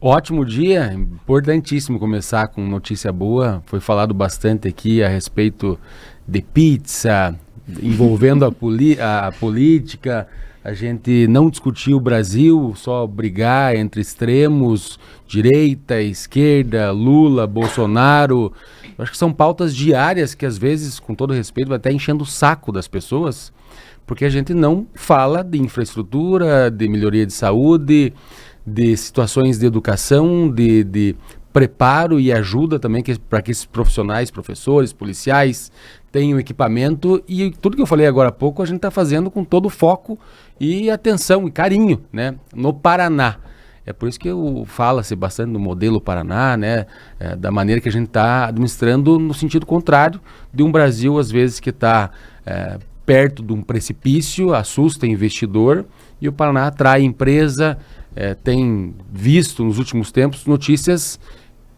Ótimo dia, importantíssimo começar com notícia boa. Foi falado bastante aqui a respeito de pizza, envolvendo a política. A gente não discutir o Brasil, só brigar entre extremos, direita, esquerda, Lula, Bolsonaro. Eu acho que são pautas diárias que às vezes, com todo respeito, vai até enchendo o saco das pessoas, porque a gente não fala de infraestrutura, de melhoria de saúde, de situações de educação, de preparo e ajuda também para que esses profissionais, professores, policiais tenham equipamento, e tudo que eu falei agora há pouco a gente está fazendo com todo foco e atenção e carinho, né, no Paraná. É por isso que fala-se bastante do modelo Paraná, né, da maneira que a gente está administrando no sentido contrário de um Brasil, às vezes, que está perto de um precipício, assusta investidor, e o Paraná atrai empresa. Tem visto nos últimos tempos notícias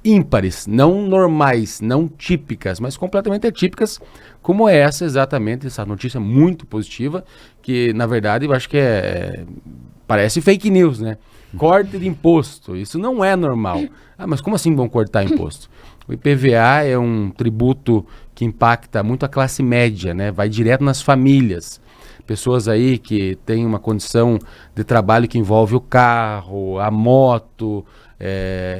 ímpares, não normais, não típicas, mas completamente atípicas, como essa exatamente, essa notícia muito positiva, que na verdade eu acho que parece fake news, né? Corte de imposto, isso não é normal. Ah, mas como assim vão cortar imposto? O IPVA é um tributo que impacta muito a classe média, né? Vai direto nas famílias. Pessoas aí que têm uma condição de trabalho que envolve o carro, a moto.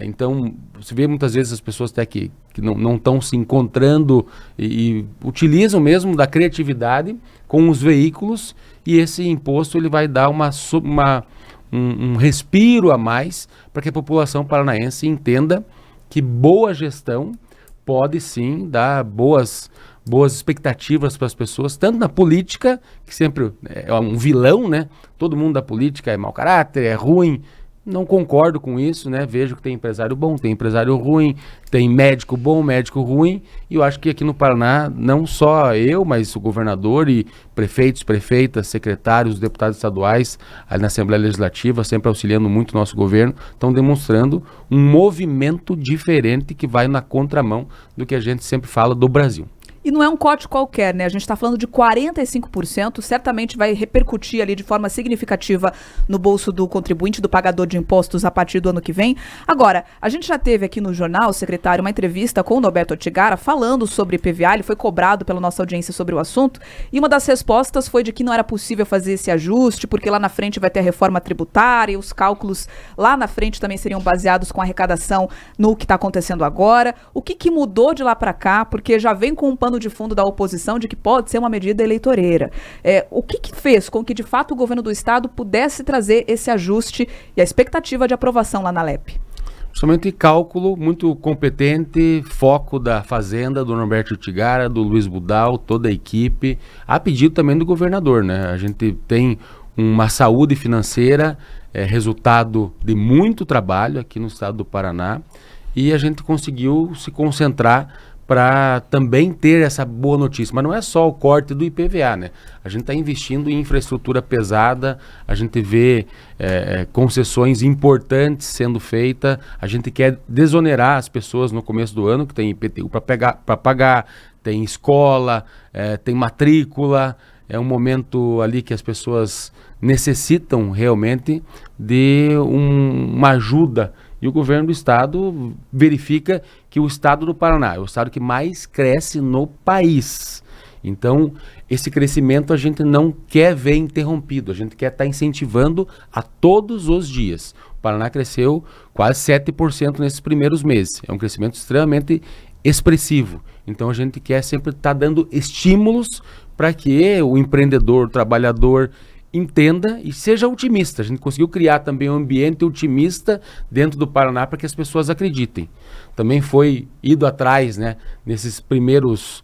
Então, você vê muitas vezes as pessoas até que não estão se encontrando e utilizam mesmo da criatividade com os veículos, e esse imposto ele vai dar um respiro a mais para que a população paranaense entenda que boa gestão pode sim dar boas expectativas para as pessoas, tanto na política, que sempre é um vilão, né? Todo mundo da política é mau caráter, é ruim. Não concordo com isso, né? Vejo que tem empresário bom, tem empresário ruim, tem médico bom, médico ruim, e eu acho que aqui no Paraná, não só eu, mas o governador e prefeitos, prefeitas, secretários, deputados estaduais, ali na Assembleia Legislativa, sempre auxiliando muito o nosso governo, estão demonstrando um movimento diferente que vai na contramão do que a gente sempre fala do Brasil. E não é um corte qualquer, né? A gente está falando de 45%, certamente vai repercutir ali de forma significativa no bolso do contribuinte, do pagador de impostos a partir do ano que vem. Agora, a gente já teve aqui no jornal, secretário, uma entrevista com o Norberto Otigara falando sobre IPVA, ele foi cobrado pela nossa audiência sobre o assunto, e uma das respostas foi de que não era possível fazer esse ajuste, porque lá na frente vai ter a reforma tributária, e os cálculos lá na frente também seriam baseados com a arrecadação no que está acontecendo agora. O que mudou de lá para cá? Porque já vem com um pano de fundo da oposição de que pode ser uma medida eleitoreira. O que fez com que, de fato, o governo do estado pudesse trazer esse ajuste e a expectativa de aprovação lá na LEP? Somente cálculo muito competente, foco da Fazenda, do Norberto Otigara, do Luiz Budal, toda a equipe, a pedido também do governador, né? A gente tem uma saúde financeira, resultado de muito trabalho aqui no estado do Paraná, e a gente conseguiu se concentrar para também ter essa boa notícia. Mas não é só o corte do IPVA, né? A gente está investindo em infraestrutura pesada, a gente vê concessões importantes sendo feitas, a gente quer desonerar as pessoas no começo do ano, que tem IPTU para pagar, tem escola, tem matrícula. É um momento ali que as pessoas necessitam realmente de uma ajuda. E o governo do estado verifica que o estado do Paraná é o estado que mais cresce no país. Então, esse crescimento a gente não quer ver interrompido, a gente quer estar incentivando a todos os dias. O Paraná cresceu quase 7% nesses primeiros meses. É um crescimento extremamente expressivo. Então, a gente quer sempre estar dando estímulos para que o empreendedor, o trabalhador, entenda e seja otimista. A gente conseguiu criar também um ambiente otimista dentro do Paraná para que as pessoas acreditem. Também foi ido atrás, né, nesses primeiros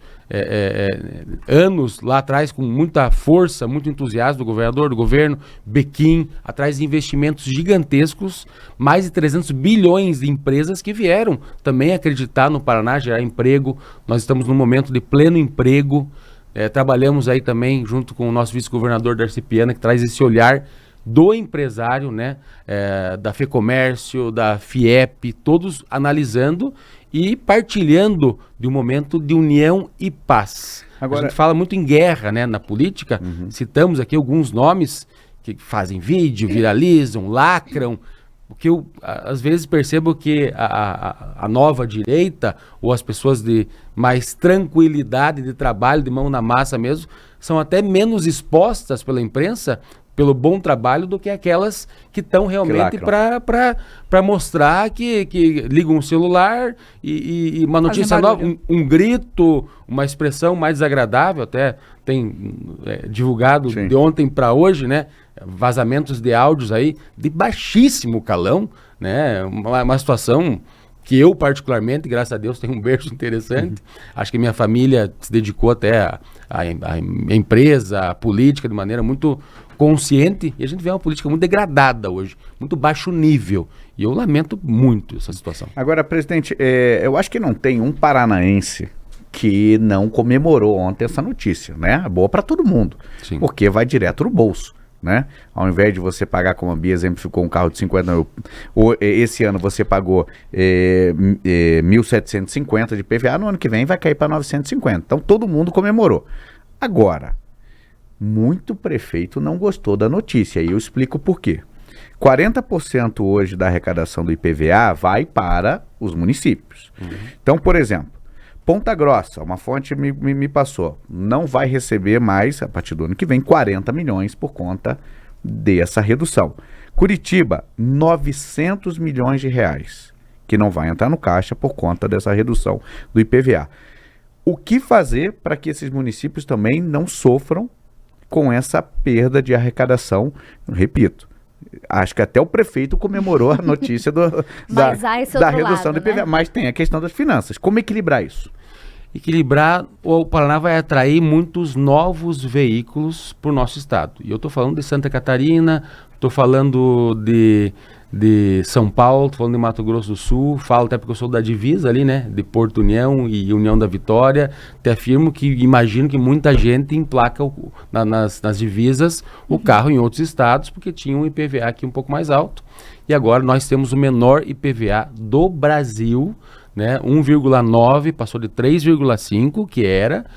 anos lá atrás, com muita força, muito entusiasmo do governador, do governo, Bequim, atrás de investimentos gigantescos, mais de 300 bilhões de empresas que vieram também acreditar no Paraná, gerar emprego. Nós estamos num momento de pleno emprego. Trabalhamos aí também junto com o nosso vice-governador Darcy Piana, que traz esse olhar do empresário, né, da FEComércio, da FIEP, todos analisando e partilhando de um momento de união e paz. Agora, a gente fala muito em guerra, né, na política, citamos aqui alguns nomes que fazem vídeo, viralizam, lacram. que eu às vezes percebo que a nova direita, ou as pessoas de mais tranquilidade de trabalho, de mão na massa mesmo, são até menos expostas pela imprensa, pelo bom trabalho, do que aquelas que estão realmente para mostrar que ligam um celular e uma notícia nova, um grito, uma expressão mais desagradável, até tem divulgado de ontem para hoje, né? Vazamentos de áudios aí de baixíssimo calão, né? Uma situação que eu particularmente, graças a Deus, tenho um berço interessante. Acho que minha família se dedicou até à empresa, à política de maneira muito consciente, e a gente vê uma política muito degradada hoje, muito baixo nível, e eu lamento muito essa situação. Agora, presidente, eu acho que não tem um paranaense que não comemorou ontem essa notícia, né? Boa para todo mundo, Sim. Porque vai direto no bolso, né? Ao invés de você pagar, como a Bia exemplificou, um carro de 50 mil, esse ano você pagou 1.750 de PVA, no ano que vem vai cair para 950. Então todo mundo comemorou. Agora, muito prefeito não gostou da notícia, e eu explico por quê. 40% hoje da arrecadação do IPVA vai para os municípios. Então, por exemplo, Ponta Grossa, uma fonte me passou, não vai receber mais, a partir do ano que vem, 40 milhões por conta dessa redução. Curitiba, 900 milhões de reais, que não vai entrar no caixa por conta dessa redução do IPVA. O que fazer para que esses municípios também não sofram com essa perda de arrecadação? Repito, acho que até o prefeito comemorou a notícia da redução do IPVA, né? Mas tem a questão das finanças. Como equilibrar isso? Equilibrar, o Paraná vai atrair muitos novos veículos para o nosso estado. E eu estou falando de Santa Catarina, estou falando de São Paulo, estou falando de Mato Grosso do Sul, falo até porque eu sou da divisa ali, né? De Porto União e União da Vitória. Até afirmo que imagino que muita gente emplaca nas divisas o carro em outros estados, porque tinha um IPVA aqui um pouco mais alto. E agora nós temos o menor IPVA do Brasil, né? 1,9, passou de 3,5, que era,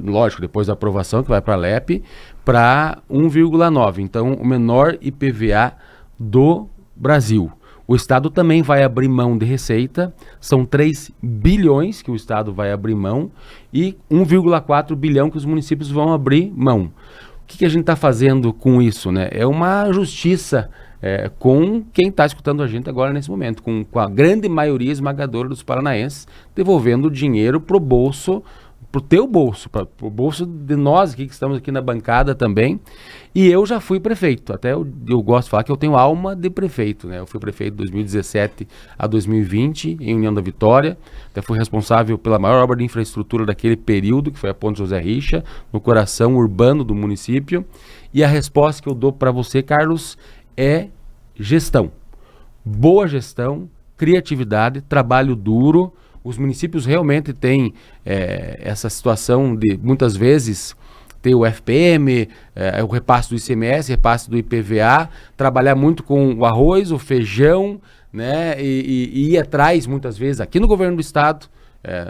lógico, depois da aprovação, que vai para a LEP, para 1,9. Então, o menor IPVA do Brasil. O Estado também vai abrir mão de receita, são 3 bilhões que o Estado vai abrir mão e 1,4 bilhão que os municípios vão abrir mão. O que a gente está fazendo com isso, né? É uma justiça com quem está escutando a gente agora nesse momento, com a grande maioria esmagadora dos paranaenses, devolvendo dinheiro pro bolso, pro teu bolso, pro bolso de nós aqui que estamos aqui na bancada também. E eu já fui prefeito, até eu gosto de falar que eu tenho alma de prefeito, né? Eu fui prefeito de 2017 a 2020 em União da Vitória, até fui responsável pela maior obra de infraestrutura daquele período, que foi a Ponte José Richa, no coração urbano do município. E a resposta que eu dou para você, Carlos, é gestão. Boa gestão, criatividade, trabalho duro. Os municípios realmente têm essa situação de, muitas vezes, ter o FPM, o repasse do ICMS, repasse do IPVA, trabalhar muito com o arroz, o feijão, né, e ir atrás, muitas vezes, aqui no governo do estado,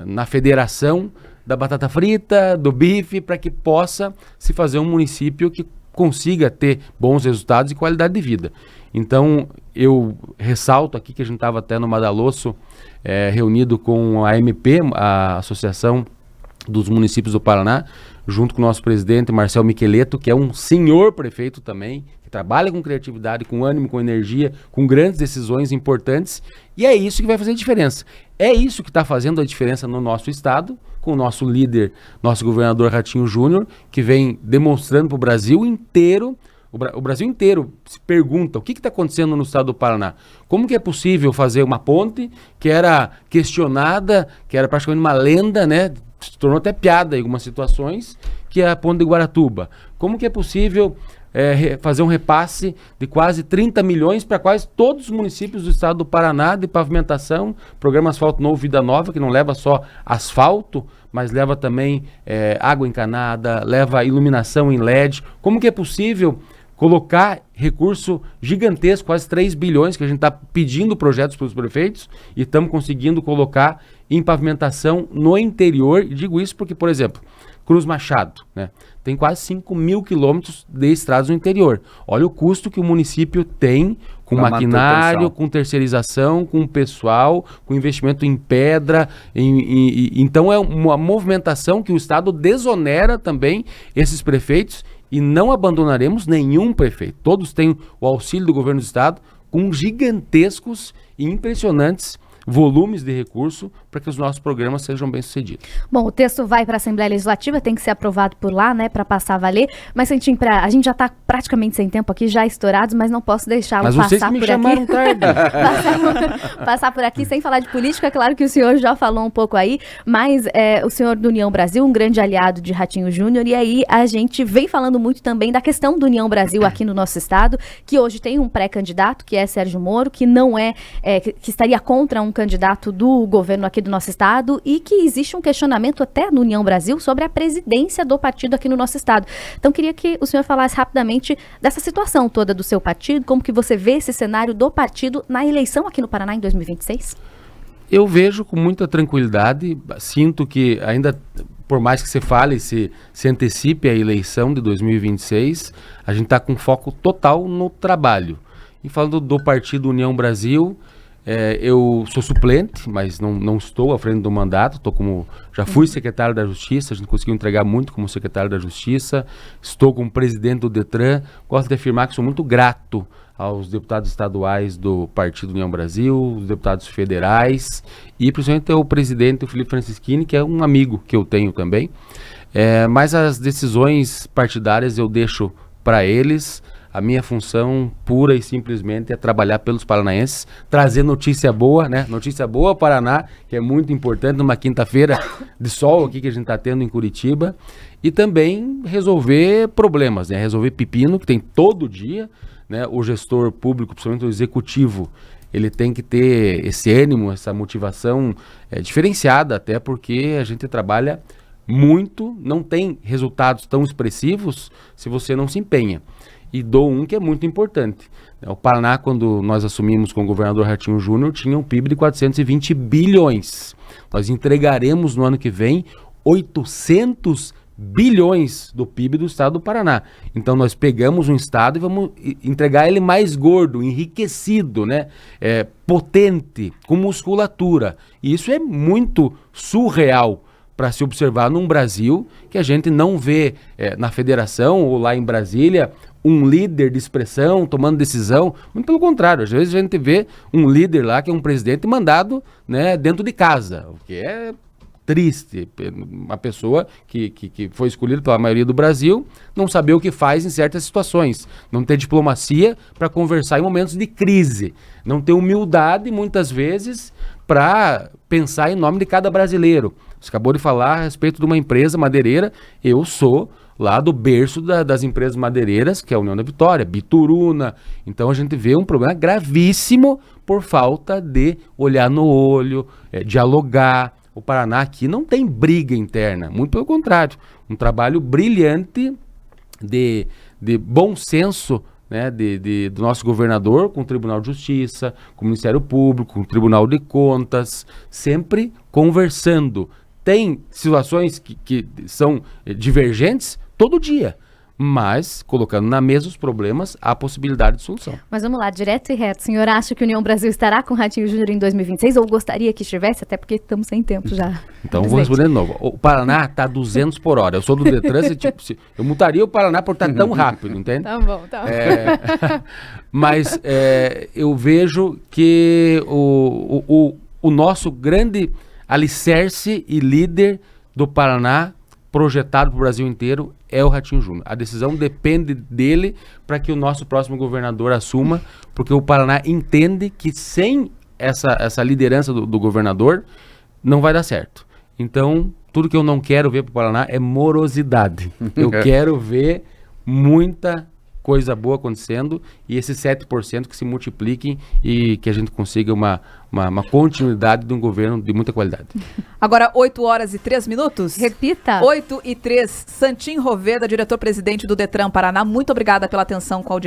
na federação, da batata frita, do bife, para que possa se fazer um município que consiga ter bons resultados e qualidade de vida. Então, eu ressalto aqui que a gente estava até no Madalosso, reunido com a MP, a Associação dos Municípios do Paraná, junto com o nosso presidente, Marcel Micheleto, que é um senhor prefeito também, que trabalha com criatividade, com ânimo, com energia, com grandes decisões importantes, e é isso que vai fazer a diferença. É isso que está fazendo a diferença no nosso estado, com o nosso líder, nosso governador Ratinho Júnior, que vem demonstrando para o Brasil inteiro. O Brasil inteiro se pergunta o que está acontecendo no estado do Paraná. Como que é possível fazer uma ponte que era questionada, que era praticamente uma lenda, né? Se tornou até piada em algumas situações, que é a ponte de Guaratuba. Como que é possível fazer um repasse de quase 30 milhões para quase todos os municípios do estado do Paraná de pavimentação, programa Asfalto Novo Vida Nova, que não leva só asfalto, mas leva também água encanada, leva iluminação em LED. Como que é possível colocar recurso gigantesco, quase 3 bilhões, que a gente está pedindo projetos para os prefeitos e estamos conseguindo colocar em pavimentação no interior? E digo isso porque, por exemplo, Cruz Machado, né, tem quase 5.000 quilômetros de estradas no interior. Olha o custo que o município tem com Pra maquinário, manutenção. com terceirização, com pessoal, com investimento em pedra. Então é uma movimentação que o Estado desonera também esses prefeitos e não abandonaremos nenhum prefeito. Todos têm o auxílio do governo do Estado com gigantescos e impressionantes volumes de recurso para que os nossos programas sejam bem-sucedidos. Bom, o texto vai para a Assembleia Legislativa, tem que ser aprovado por lá, né, para passar a valer. Mas, Santinho, a gente já está praticamente sem tempo aqui, já estourados, mas não posso deixá-lo Mas passar vocês que me por chamaram aqui. tarde. Passar por aqui sem falar de política. Claro que o senhor já falou um pouco aí, mas o senhor do União Brasil, um grande aliado de Ratinho Júnior, e aí a gente vem falando muito também da questão do União Brasil aqui no nosso estado, que hoje tem um pré-candidato, que é Sérgio Moro, que não que estaria contra um candidato do governo aqui do nosso estado, e que existe um questionamento até no União Brasil sobre a presidência do partido aqui no nosso estado. Então, queria que o senhor falasse rapidamente dessa situação toda do seu partido, como que você vê esse cenário do partido na eleição aqui no Paraná em 2026? Eu vejo com muita tranquilidade, sinto que ainda, por mais que se fale, se antecipe a eleição de 2026, a gente está com foco total no trabalho. E falando do partido União Brasil, eu sou suplente, mas não estou à frente do mandato, já fui secretário da Justiça, a gente conseguiu entregar muito como secretário da Justiça, estou como presidente do Detran, gosto de afirmar que sou muito grato aos deputados estaduais do Partido União Brasil, os deputados federais e principalmente ao presidente, o Felipe Francischini, que é um amigo que eu tenho também, mas as decisões partidárias eu deixo para eles. A minha função pura e simplesmente é trabalhar pelos paranaenses, trazer notícia boa, né? Notícia boa Paraná, que é muito importante numa quinta-feira de sol aqui que a gente está tendo em Curitiba, e também resolver problemas, né? Resolver pepino, que tem todo dia, né? O gestor público, principalmente o executivo, ele tem que ter esse ânimo, essa motivação diferenciada, até porque a gente trabalha muito, não tem resultados tão expressivos se você não se empenha. E dou um que é muito importante. O Paraná, quando nós assumimos com o governador Ratinho Júnior, tinha um PIB de 420 bilhões. Nós entregaremos no ano que vem 800 bilhões do PIB do estado do Paraná. Então nós pegamos um estado e vamos entregar ele mais gordo, enriquecido, né? Potente, com musculatura. E isso é muito surreal para se observar num Brasil que a gente não vê na federação ou lá em Brasília um líder de expressão tomando decisão, muito pelo contrário, às vezes a gente vê um líder lá que é um presidente mandado, né, dentro de casa, o que é triste, uma pessoa que foi escolhida pela maioria do Brasil não saber o que faz em certas situações, não ter diplomacia para conversar em momentos de crise, não ter humildade muitas vezes para pensar em nome de cada brasileiro. Você acabou de falar a respeito de uma empresa madeireira, eu sou lá do berço das empresas madeireiras, que é a União da Vitória, Bituruna. Então a gente vê um problema gravíssimo por falta de olhar no olho, dialogar. O Paraná aqui não tem briga interna, muito pelo contrário. Um trabalho brilhante de bom senso, né, do nosso governador com o Tribunal de Justiça, com o Ministério Público, com o Tribunal de Contas, sempre conversando. Tem situações que são divergentes todo dia, mas colocando na mesa os problemas, há possibilidade de solução. Mas vamos lá, direto e reto. O senhor acha que a União Brasil estará com o Ratinho Júnior em 2026 ou gostaria que estivesse? Até porque estamos sem tempo já. Então vou responder de novo. O Paraná está 200 por hora. Eu sou do Detran, eu multaria o Paraná por estar tão rápido, entende? Tá bom, tá bom. Mas eu vejo que o nosso grande alicerce e líder do Paraná, projetado para o Brasil inteiro, é o Ratinho Júnior. A decisão depende dele para que o nosso próximo governador assuma, porque o Paraná entende que sem essa liderança do governador não vai dar certo. Então, tudo que eu não quero ver para o Paraná é morosidade. Eu quero ver muita coisa boa acontecendo e esses 7% que se multipliquem e que a gente consiga uma continuidade de um governo de muita qualidade. Agora, 8h03. Repita. 8h03. Santinho Roveda, diretor-presidente do Detran Paraná, muito obrigada pela atenção com a audiência.